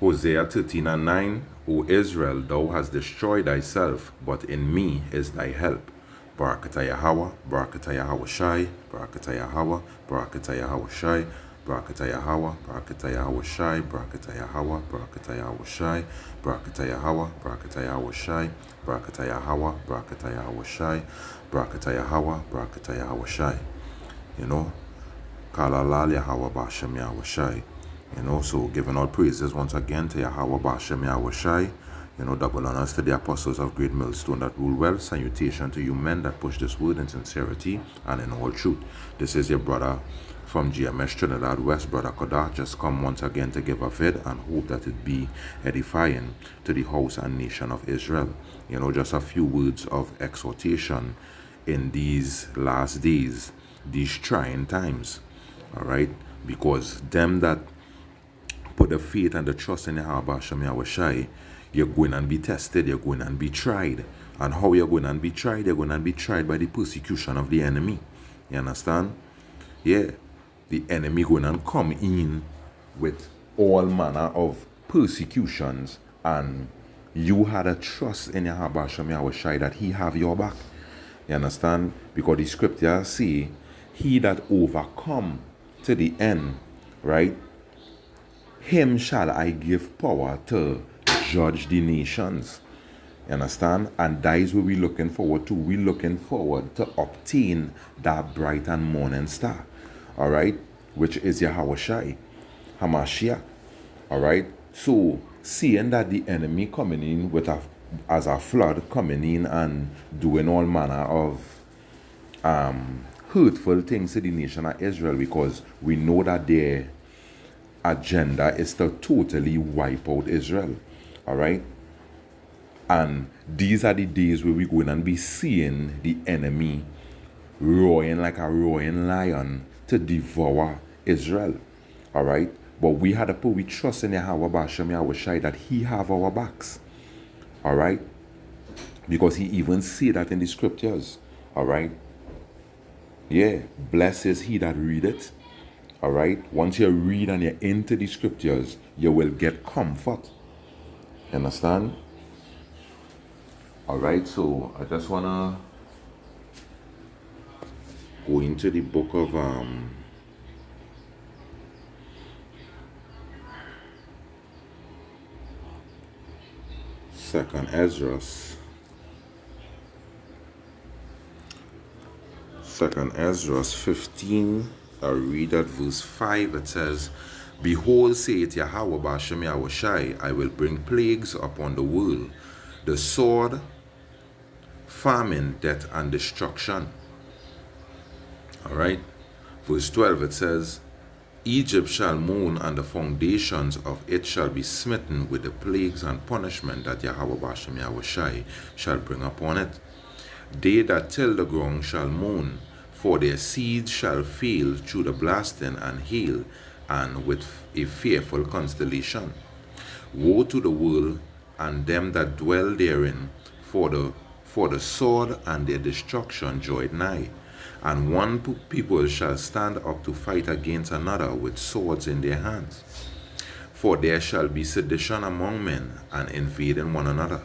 Hosea 13:9, O Israel, thou hast destroyed thyself, but in me is thy help. Barakatah Yahweh, Barakatah Yahweh Shai, Barakatah Yahweh, Barakatah Yahweh Shai, Barakatah Yahweh, Barakatah Yahweh Shai, Barakatah Yahweh, Barakatah Yahweh Shai, Barakatah Yahweh, Barakatah Yahweh Shai, Barakatah Yahweh, Barakatah Yahweh Shai, Barakatah Yahweh, Barakatah Yahweh Shai. You know, Kalalal Yahweh Bashem Yahweh Shai. You know, so giving all praises once again to Yahweh Bashem Yahweh Shai. You know, double honors to the apostles of Great Millstone that rule well. Salutation to you men that push this word in sincerity and in all truth. This is your brother from GMS Trinidad West, Brother Kodah, just come once again to give a vid and hope that it be edifying to the house and nation of Israel. You know, just a few words of exhortation in these last days, these trying times. All right, because them that put the faith and the trust in Yahweh Hashem Yahweh Shai, you're going and be tested, you're going and be tried. And how you're going and be tried? You're going and be tried by the persecution of the enemy. You understand? Yeah, the enemy going and come in with all manner of persecutions, and you had a trust in Yahweh Hashem Yahweh Shai that he have your back. You understand? Because the scriptures say, he that overcome to the end, right? Him shall I give power to judge the nations. You understand? And that is what we're looking forward to. We're looking forward to obtain that bright and morning star. All right? Which is Yahweh Shai, Hamashiach. All right? So, seeing that the enemy coming in with as a flood, coming in and doing all manner of hurtful things to the nation of Israel, because we know that their agenda is to totally wipe out Israel. All right? And these are the days where we're going and be seeing the enemy roaring like a roaring lion to devour Israel. All right? But we had to put we trust in Yahweh Bashem Yahweh Shai that he have our backs. All right? Because he even said that in the scriptures. All right? Yeah. Blessed is he that readeth. All right? Once you read and you're into the scriptures, you will get comfort. Understand? All right, so I just want to go into the book of Second Esdras. Second Esdras 15. I read at verse 5. It says, Behold, saith Yahweh Bashem Yahweh Shai, I will bring plagues upon the world, the sword, famine, death, and destruction. All right. Verse 12, it says, Egypt shall mourn, and the foundations of it shall be smitten with the plagues and punishment that Yahweh Bashem Yahweh Shai shall bring upon it. They that till the ground shall mourn, for their seeds shall fail through the blasting and hail, and with a fearful constellation. Woe to the world and them that dwell therein, for the sword and their destruction draweth nigh. And one people shall stand up to fight against another with swords in their hands. For there shall be sedition among men, and invading one another.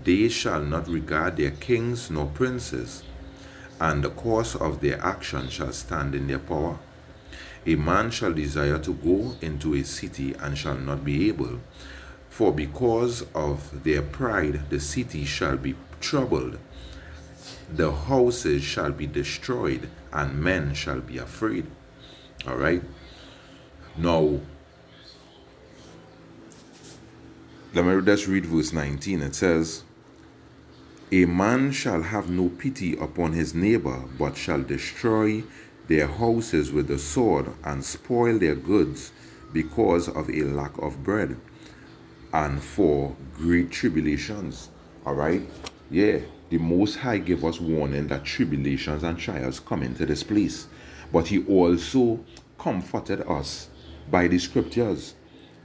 They shall not regard their kings nor princes, and the course of their action shall stand in their power. A man shall desire to go into a city, and shall not be able. For because of their pride the city shall be troubled, the houses shall be destroyed, and men shall be afraid. All right? Now, let me just read verse 19. It says, A man shall have no pity upon his neighbor, but shall destroy their houses with the sword, and spoil their goods because of a lack of bread, and for great tribulations. All right? Yeah, the Most High give us warning that tribulations and trials come into this place. But he also comforted us by the scriptures.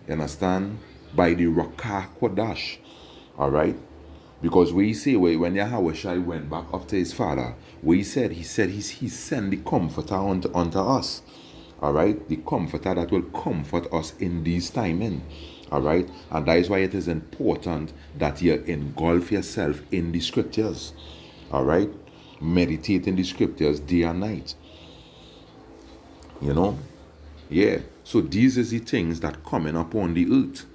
You understand? By the Rakah Kodash. All right? Because we say, when Yahweh Shai went back up to his father, he said he sent the comforter unto us. All right, the comforter that will comfort us in these timing. All right, and that is why it is important that you engulf yourself in the scriptures. All right, meditate in the scriptures day and night. You know, yeah. So these is the things that coming upon the earth.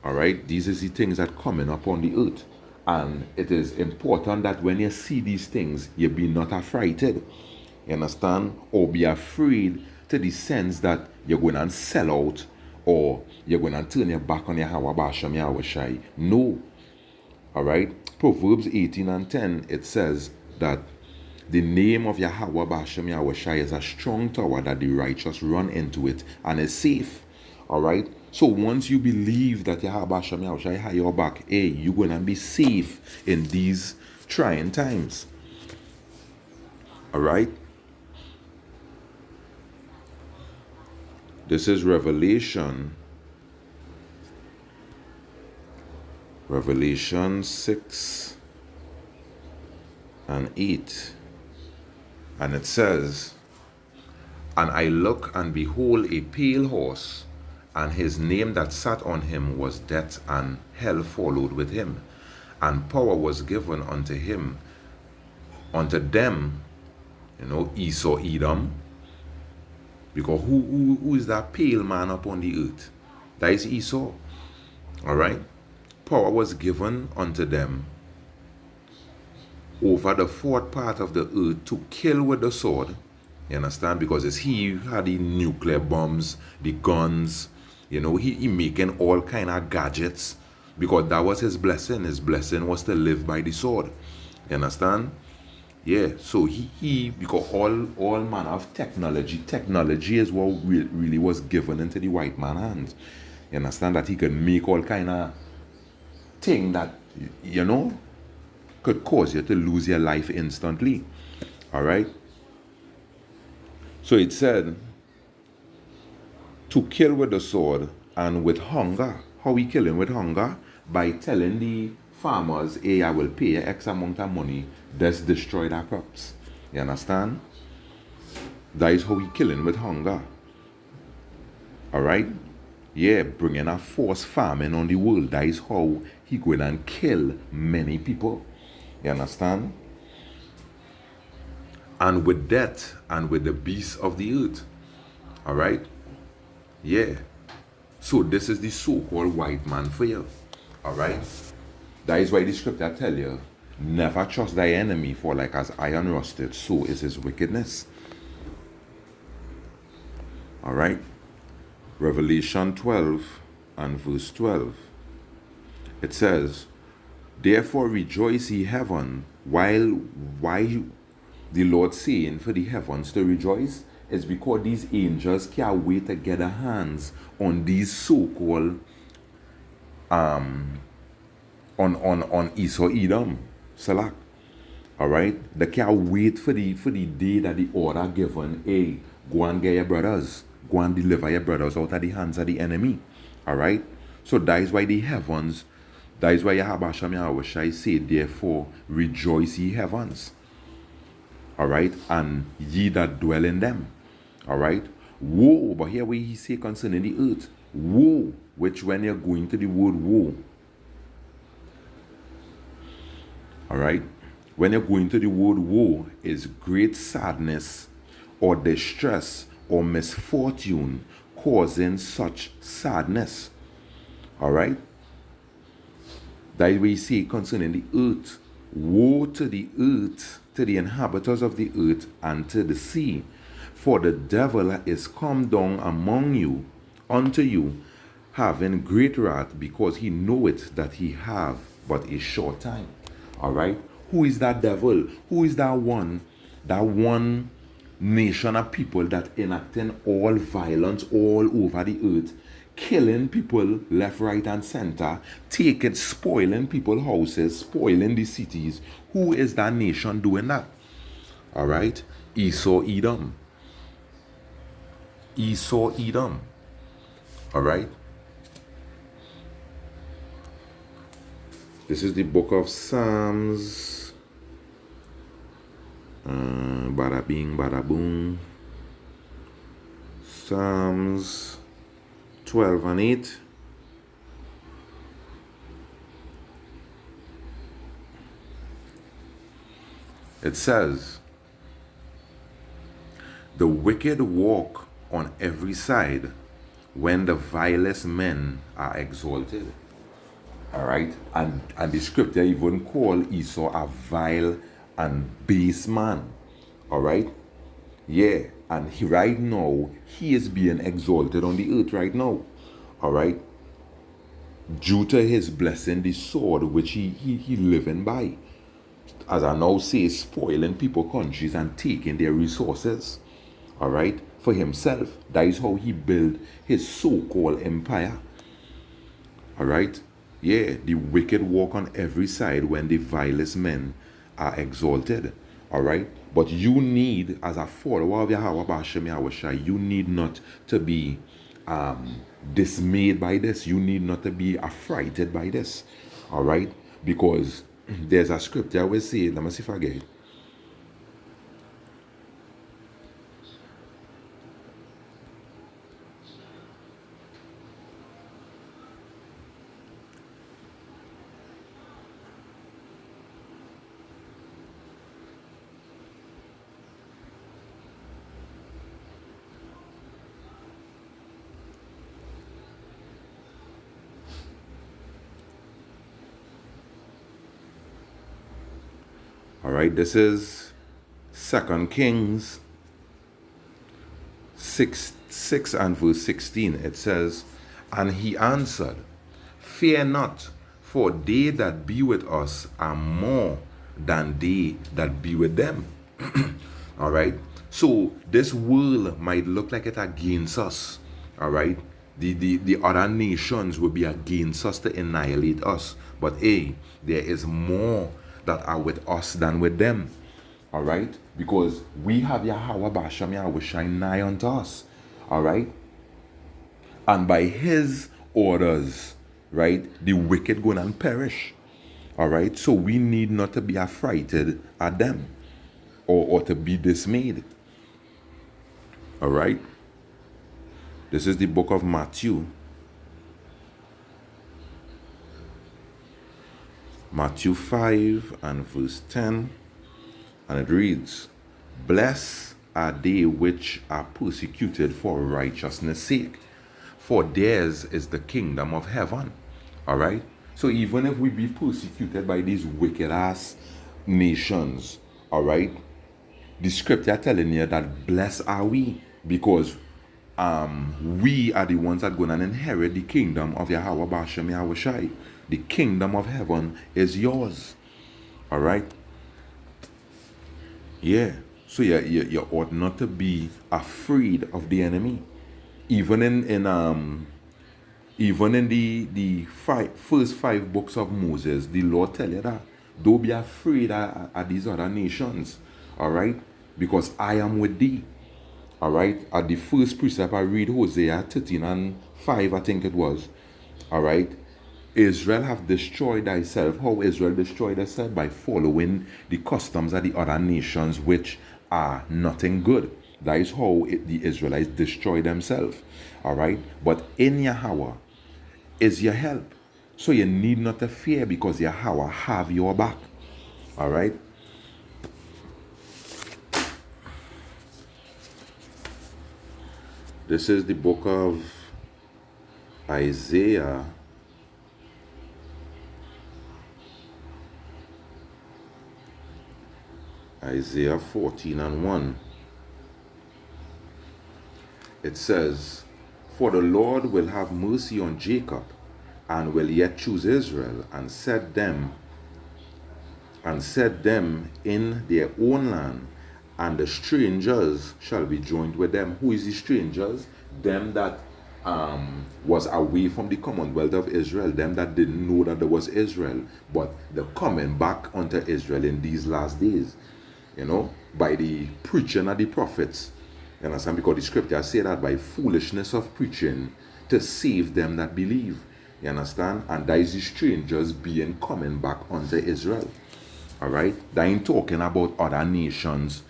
All right, these is the things that coming upon the earth, and it is important that when you see these things, you be not affrighted. You understand, or be afraid to the sense that you're going to sell out or you're going to turn your back on Yahweh Basham Yahweh Shai. No. All right. Proverbs 18:10, it says that the name of Yahweh Basham Yahweh Shai is a strong tower that the righteous run into it and is safe. All right. So once you believe that Yahweh Basham Yahweh Shai has your back, hey, you're going to be safe in these trying times. All right. This is Revelation 6 and 8. And it says, "And I look, and behold a pale horse, and his name that sat on him was Death, and hell followed with him. And power was given unto him, unto them," Esau, Edom. Because who is that pale man upon the earth? That is Esau. All right. Power was given unto them over the fourth part of the earth to kill with the sword. You understand? Because it's he who had the nuclear bombs, the guns. He making all kind of gadgets because that was his blessing. His blessing was to live by the sword. You understand? Yeah, so he because all manner of technology is what really was given into the white man's hands. You understand that he can make all kind of thing that could cause you to lose your life instantly. All right. So it said to kill with the sword and with hunger. How we kill him with hunger? By telling the farmers, hey, I will pay you X amount of money, let's destroy their crops. You understand? That is how we killing with hunger. All right? Yeah, bringing a forced famine on the world. That is how he going and kill many people. You understand? And with death and with the beasts of the earth. All right? Yeah. So this is the so-called white man for you. All right? That is why the scripture tell you, never trust thy enemy, for like as iron rusted, so is his wickedness. All right? Revelation 12 and verse 12. It says, "Therefore rejoice ye heaven, while the Lord saying for the heavens to rejoice is because these angels can't wait to get their hands on these so-called on Esau, Edom, Salak. All right, they can't wait for the day that the order given, hey, go and get your brothers, go and deliver your brothers out of the hands of the enemy. All right, so that is why the heavens, that is why Yahweh Shem Yahweh Shai said, therefore rejoice ye heavens. All right, and ye that dwell in them. All right, woe, but here where he say concerning the earth, woe, which when you're going to the word woe. All right, when you're going to the word woe is great sadness or distress or misfortune causing such sadness. All right, that is where you say concerning the earth, woe to the earth, to the inhabitants of the earth and to the sea, for the devil is come down among you, unto you, having great wrath, because he knoweth that he have but a short time. All right, who is that devil? Who is that one nation of people that enacting all violence all over the earth, killing people left, right, and center, taking, spoiling people's houses, spoiling the cities? Who is that nation doing that? All right, Esau, Edom. Esau, Edom. All right. This is the book of Psalms. Bada bing, bada boom. Psalms 12 and 8. It says, the wicked walk on every side when the vilest men are exalted. All right. And the scripture even call Esau a vile and base man. All right. Yeah. And right now, he is being exalted on the earth right now. All right. Due to his blessing, the sword which he living by. As I now say, spoiling people countries and taking their resources. All right. For himself. That is how he built his so-called empire. All right. Yeah, the wicked walk on every side when the vilest men are exalted. All right. But you need, as a follower of Yahweh B'Hashem Yahushua, you need not to be dismayed by this. You need not to be affrighted by this. All right. Because there's a scripture I will say, let me see if I get it. All right, this is 2 Kings 6 and verse 16. It says, and he answered, fear not, for they that be with us are more than they that be with them. All right. So this world might look like it against us. All right. The other nations will be against us to annihilate us. But hey, there is more that are with us than with them. All right. Because we have Yahweh B'Hashem Yahushua nigh unto us. All right. And by his orders, right, the wicked go and perish. All right. So we need not to be affrighted at them or to be dismayed. All right. This is the book of Matthew. Matthew 5 and verse 10. And it reads, blessed are they which are persecuted for righteousness' sake, for theirs is the kingdom of heaven. All right. So even if we be persecuted by these wicked ass nations, all right, the scripture telling you that blessed are we, because we are the ones that going to inherit the kingdom of Yahweh B'Hashem Yahushua. The kingdom of heaven is yours. All right. Yeah. So you ought not to be afraid of the enemy. Even in the first 5 books of Moses, the Lord tell you that don't be afraid of these other nations. All right. Because I am with thee. All right. At the first precept, I read Hosea 13 and 5, I think it was. All right. Israel have destroyed thyself. How Israel destroyed herself? By following the customs of the other nations, which are nothing good. That is how the Israelites destroy themselves. All right. But in Yahweh is your help. So you need not to fear, because Yahweh have your back. All right. This is the book of Isaiah. Isaiah 14 and 1. It says, for the Lord will have mercy on Jacob, and will yet choose Israel, and set them in their own land, and the strangers shall be joined with them. Who is the strangers? Them that was away from the commonwealth of Israel, them that didn't know that there was Israel, but they're coming back unto Israel in these last days, you know, by the preaching of the prophets. You understand? Because the scripture say that by foolishness of preaching to save them that believe. You understand? And that is the strangers being coming back unto Israel. All right? That ain't talking about other nations,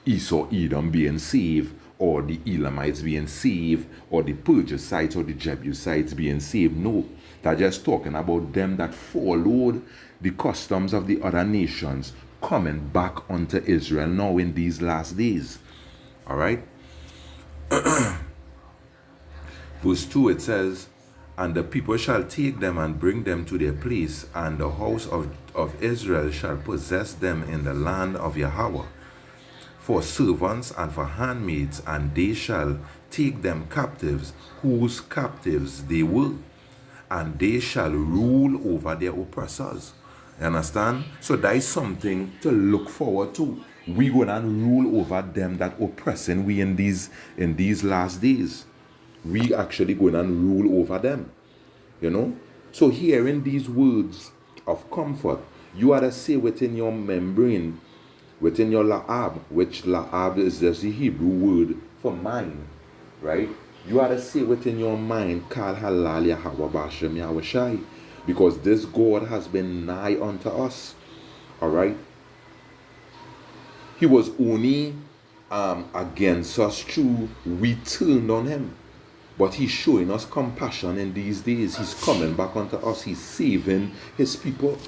Esau, Edom being saved, or the Elamites being saved, or the Perizzites or the Jebusites being saved. No, they're just talking about them that followed the customs of the other nations coming back unto Israel now in these last days. All right. Verse 2, it says, and the people shall take them and bring them to their place, and the house of Israel shall possess them in the land of Yahweh, for servants and for handmaids, and they shall take them captives, whose captives they were, and they shall rule over their oppressors. You understand? So that is something to look forward to. We gonna rule over them that oppressing we in these last days. We actually gonna rule over them. You know? So hearing these words of comfort, you ought to say within your membrane, within your la'ab, which la'ab is just the Hebrew word for mind, right? You ought to say within your mind, Kal halal Yahweh Bashem Yahweh Shai, because this God has been nigh unto us. All right? He was only against us through we turned on him. But he's showing us compassion in these days. He's coming back unto us. He's saving his people.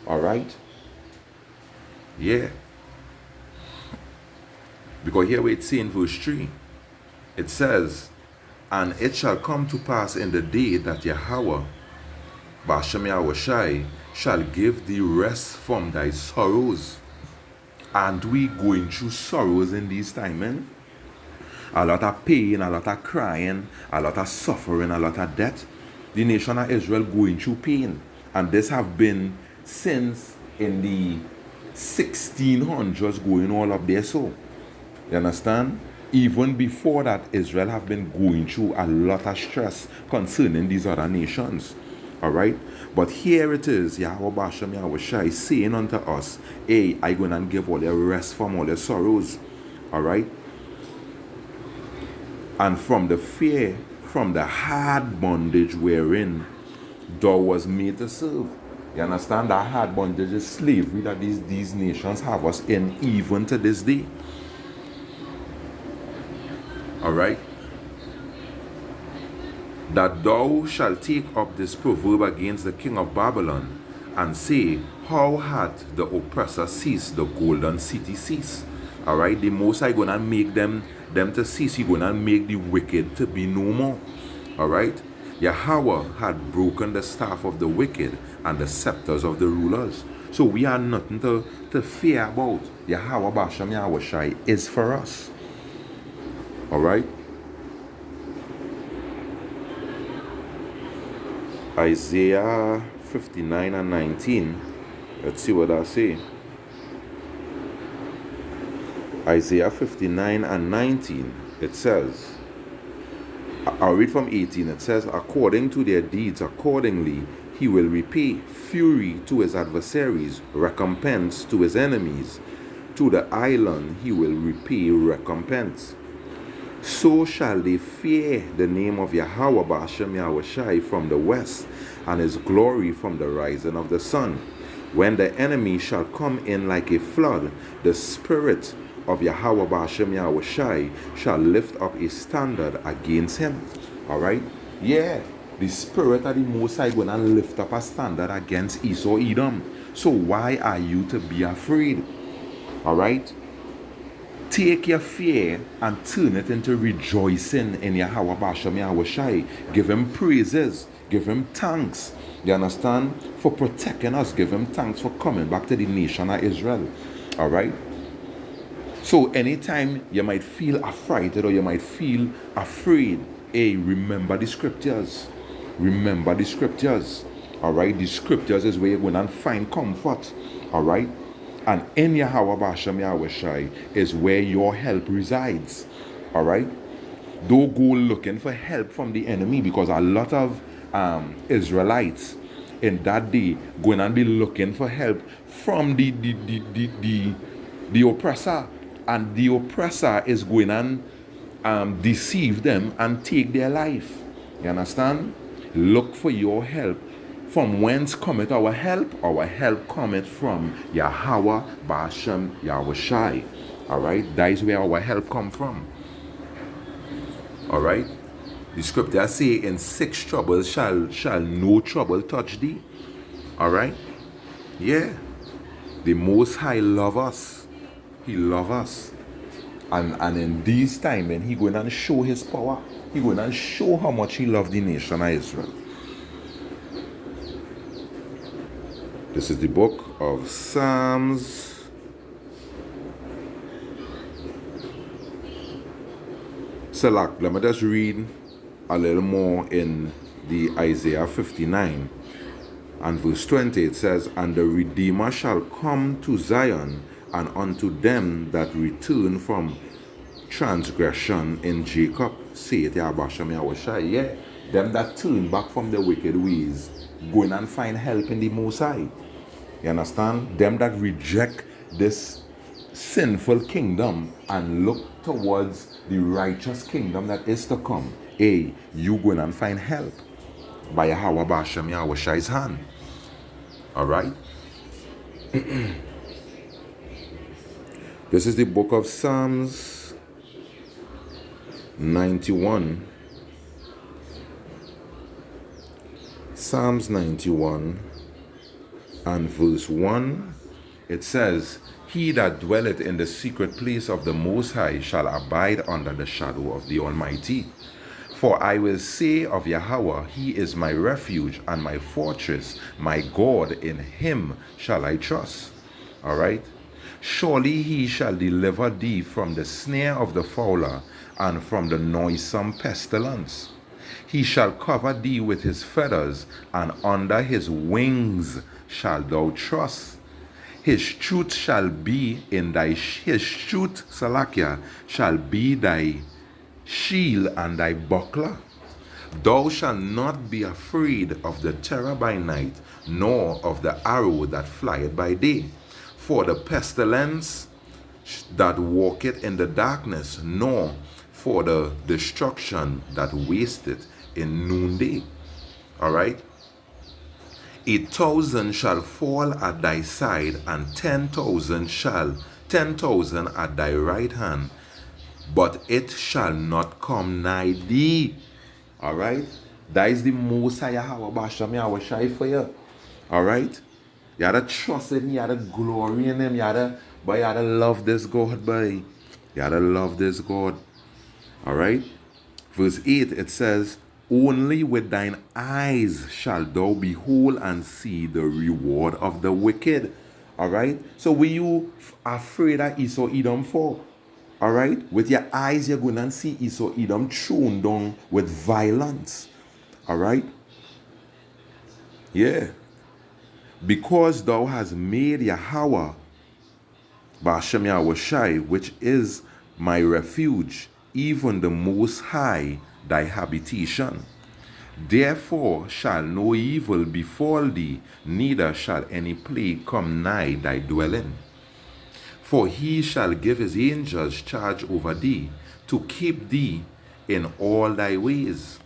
All right? Yeah. Because here we see in verse 3, it says, and it shall come to pass in the day that Yahweh, Bashem Yahweh Shai, shall give thee rest from thy sorrows. And we going through sorrows in these times, man? A lot of pain, a lot of crying, a lot of suffering, a lot of death. The nation of Israel going through pain. And this have been since in the 1600s going all up there. So, you understand? Even before that, Israel have been going through a lot of stress concerning these other nations. All right? But here it is, Yahweh Bashem Yahweh Shai saying unto us, hey, I going to give all your rest from all your sorrows. All right? And from the fear, from the hard bondage wherein thou was made to serve. You understand? That hard bondage is slavery that these nations have us in even to this day. All right? That thou shalt take up this proverb against the king of Babylon, and say, how hath the oppressor ceased, the golden city cease? All right? The Most High gonna make them to cease. He gonna make the wicked to be no more. All right? Yahweh had broken the staff of the wicked and the scepters of the rulers. So we are nothing to fear about. Yahweh Bashem Yahweh Shai is for us. All right? Isaiah 59 and 19. Let's see what I say. Isaiah 59 and 19. It says, I'll read from 18. It says, according to their deeds, accordingly, he will repay fury to his adversaries, recompense to his enemies. To the island he will repay recompense. So shall they fear the name of Yahweh Bashem Yahweh Shai from the west, and his glory from the rising of the sun. When the enemy shall come in like a flood, the spirit of Yahweh Bashem Yahweh Shai shall lift up a standard against him. All right? Yeah. The spirit of the Most High going to lift up a standard against Esau Edom. So why are you to be afraid? All right? Take your fear and turn it into rejoicing in Yahweh Bashem Yahweh Shai. Give him praises. Give him thanks. You understand? For protecting us. Give him thanks for coming back to the nation of Israel. All right? So anytime you might feel affrighted or you might feel afraid, hey, remember the scriptures. Remember the scriptures. All right? The scriptures is where you're going to find comfort. All right? And in Yahweh Bashem Yahweh Shai is where your help resides. All right? Don't go looking for help from the enemy, because a lot of Israelites in that day going to be looking for help from the oppressor. And the oppressor is going to deceive them and take their life. You understand? Look for your help. From whence cometh our help? Our help cometh from Yahweh Bashem Yahweh Shai. Alright? That is where our help come from. All right. The scripture say, in 6 troubles shall no trouble touch thee. All right. Yeah. The Most High love us. He love us. And in this time, when he going to show his power, he going to show how much he loved the nation of Israel. This is the book of Psalms. Select, let me just read a little more in the Isaiah 59 and verse 20. It says, and the Redeemer shall come to Zion, and unto them that return from transgression in Jacob, saith Yahweh Shem Yahushai. Yeah, them that turn back from the wicked ways, going and find help in the Most High. You understand? Them that reject this sinful kingdom and look towards the righteous kingdom that is to come. Hey, you going and find help by Yahweh Bashem Yahushai's hand. Alright? This is the book of Psalms 91. Psalms 91 and verse 1. It says, he that dwelleth in the secret place of the Most High shall abide under the shadow of the Almighty. For I will say of Yahweh, he is my refuge and my fortress, my God, in him shall I trust. Alright? Surely he shall deliver thee from the snare of the fowler and from the noisome pestilence. He shall cover thee with his feathers, and under his wings shalt thou trust. His truth shall be in thy Salakia, shall be thy shield and thy buckler. Thou shalt not be afraid of the terror by night, nor of the arrow that flieth by day, for the pestilence that walketh in the darkness, nor for the destruction that wasteth in noonday. All right. 1,000 shall fall at thy side, and 10,000 at thy right hand, but it shall not come nigh thee. All right. That is the Most High Yahweh Bashem Yahushai for you. All right. You gotta trust in him. You gotta glory in him. You gotta love this God, boy. You gotta love this God. All right. Verse 8, it says, only with thine eyes shalt thou behold and see the reward of the wicked. All right. So were you afraid of Esau Edom for? All right. With your eyes, you're going to see Esau Edom thrown down with violence. All right. Yeah. Because thou hast made Yahweh Bashem Yahushai, which is my refuge, even the Most High, thy habitation. Therefore shall no evil befall thee, neither shall any plague come nigh thy dwelling. For he shall give his angels charge over thee, to keep thee in all thy ways.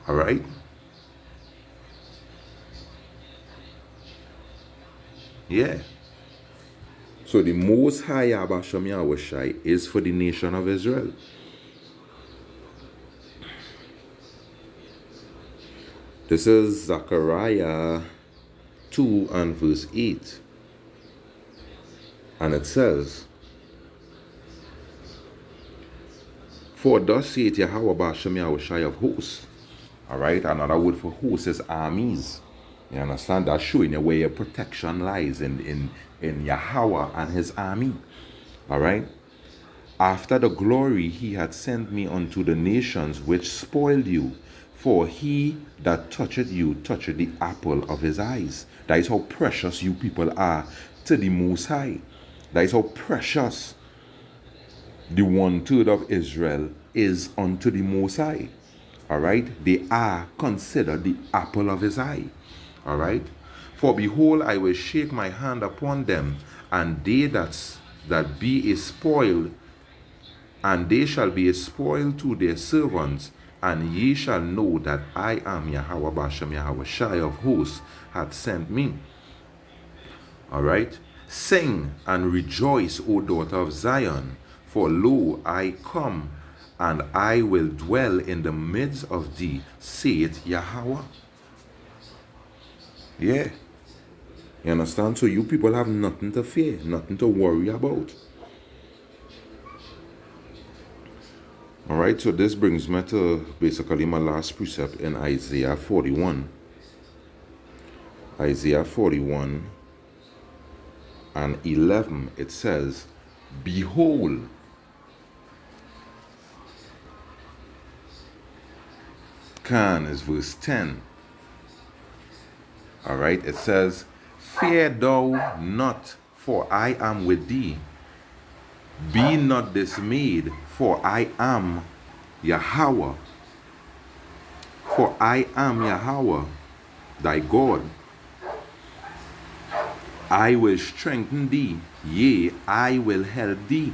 All right? Yeah. So the Most High Bashem Yahushai is for the nation of Israel. This is Zechariah 2 and verse 8. And it says, for thus saith Yahweh Bashem Yahushai of hosts. Alright, another word for hosts is armies. You understand? That's showing you where your protection lies in Yahweh and his army. Alright? After the glory he had sent me unto the nations which spoiled you. For he that toucheth you toucheth the apple of his eyes. That is how precious you people are to the Most High. That is how precious the 1/3 of Israel is unto the Most High. Alright? They are considered the apple of his eye. Alright? For behold, I will shake my hand upon them, and they that be a spoil, and they shall be a spoil to their servants. And ye shall know that I am Yahweh Bashem Yahushai of hosts hath sent me. Alright? Sing and rejoice, O daughter of Zion, for lo, I come, and I will dwell in the midst of thee, saith Yahweh. Yeah. You understand? So you people have nothing to fear, nothing to worry about. Alright, so this brings me to basically my last precept in Isaiah 41. Isaiah 41 and 11, it says, behold, Can is verse 10. Alright, it says, fear thou not, for I am with thee. Be not dismayed, for I am Yahweh. For I am Yahweh, thy God. I will strengthen thee, yea, I will help thee.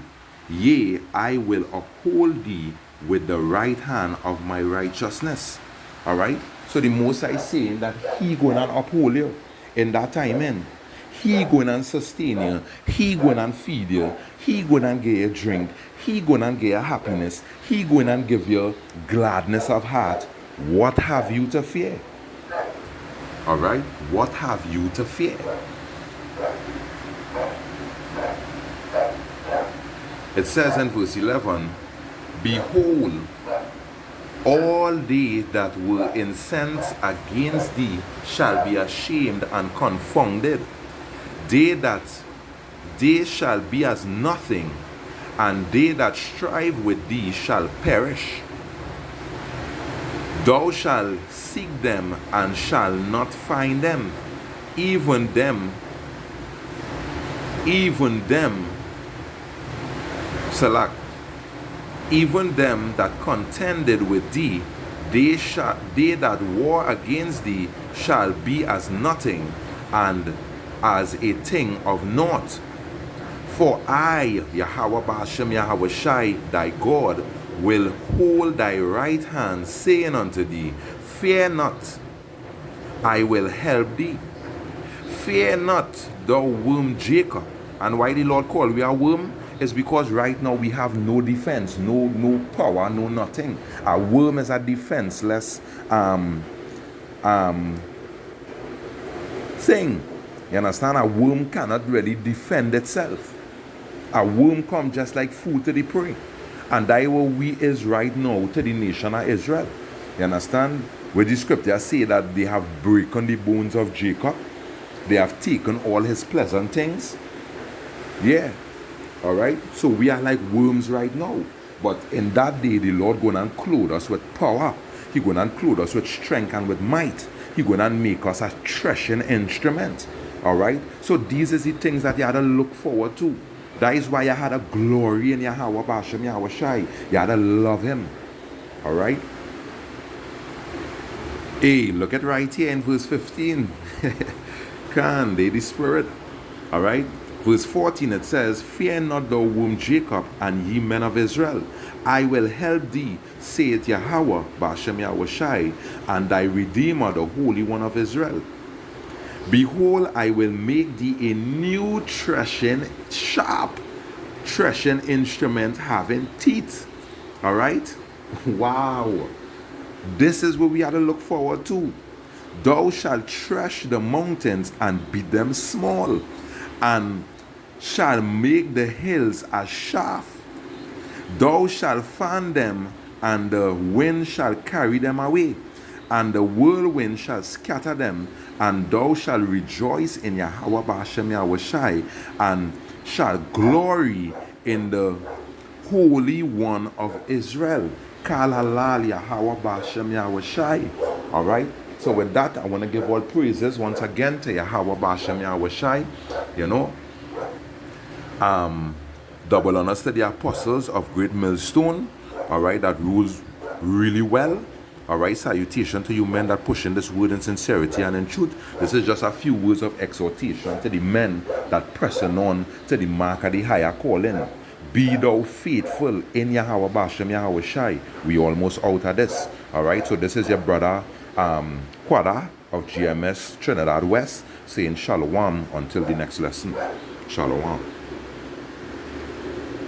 Yea, I will uphold thee with the right hand of my righteousness. Alright? So the Most High saying that he gonna uphold you in that time, man. He gonna sustain you. He gonna feed you. He gonna give you drink. He gonna give you happiness. He gonna give you gladness of heart. What have you to fear? Alright? What have you to fear? It says in verse 11, behold, all they that were incensed against thee shall be ashamed and confounded. They shall be as nothing, and they that strive with thee shall perish. Thou shalt seek them and shall not find them, even them, Salak, even them that contended with thee, they that war against thee shall be as nothing, and as a thing of naught. For I, Yahweh Ba'ashem Yahweh Shai, thy God, will hold thy right hand, saying unto thee, fear not, I will help thee. Fear not, thou worm Jacob. And why the Lord call we a worm? Is because right now we have no defense, no power, no nothing. A worm is a defenseless thing. You understand? A worm cannot really defend itself. A worm comes just like food to the prey. And that is what we is right now to the nation of Israel. You understand? Where the scripture say that they have broken the bones of Jacob. They have taken all his pleasant things. Yeah. Alright? So we are like worms right now. But in that day, the Lord gonna clothe us with power. He gonna clothe us with strength and with might. He gonna make us a threshing instrument. Alright? So these is the things that you had to look forward to. That is why you had a glory in Yahweh Ba'ashem Yahweh Shai. You had to love him. Alright? Hey, look at right here in verse 15. Can they the spirit? Alright? Verse 14 it says, fear not thou womb Jacob, and ye men of Israel. I will help thee, saith Yahweh Ba'ashem Yahweh Shai, and thy Redeemer, the Holy One of Israel. Behold, I will make thee a new sharp threshing instrument having teeth. Alright? Wow. This is what we have to look forward to. Thou shalt thresh the mountains and beat them small, and shall make the hills a shaft. Thou shalt fan them, and the wind shall carry them away, and the whirlwind shall scatter them. And thou shalt rejoice in Yahweh Ba'ashem Yahweh Shai, and shall glory in the Holy One of Israel. Kal halal Yahweh Ba'ashem Yahweh Shai. Alright? So with that, I want to give all praises once again to Yahweh Ba'ashem Yahweh Shai. You know, double honors to the apostles of Great Millstone. Alright, that rules really well. Alright, salutation to you men that push in this word in sincerity and in truth. This is just a few words of exhortation to the men that pressing on to the mark of the higher calling. Be thou faithful in Yahweh Ba'ashem Yahweh Shai. We almost out of this. Alright, so this is your brother Quada of GMS Trinidad West saying shalom until the next lesson. Shalom.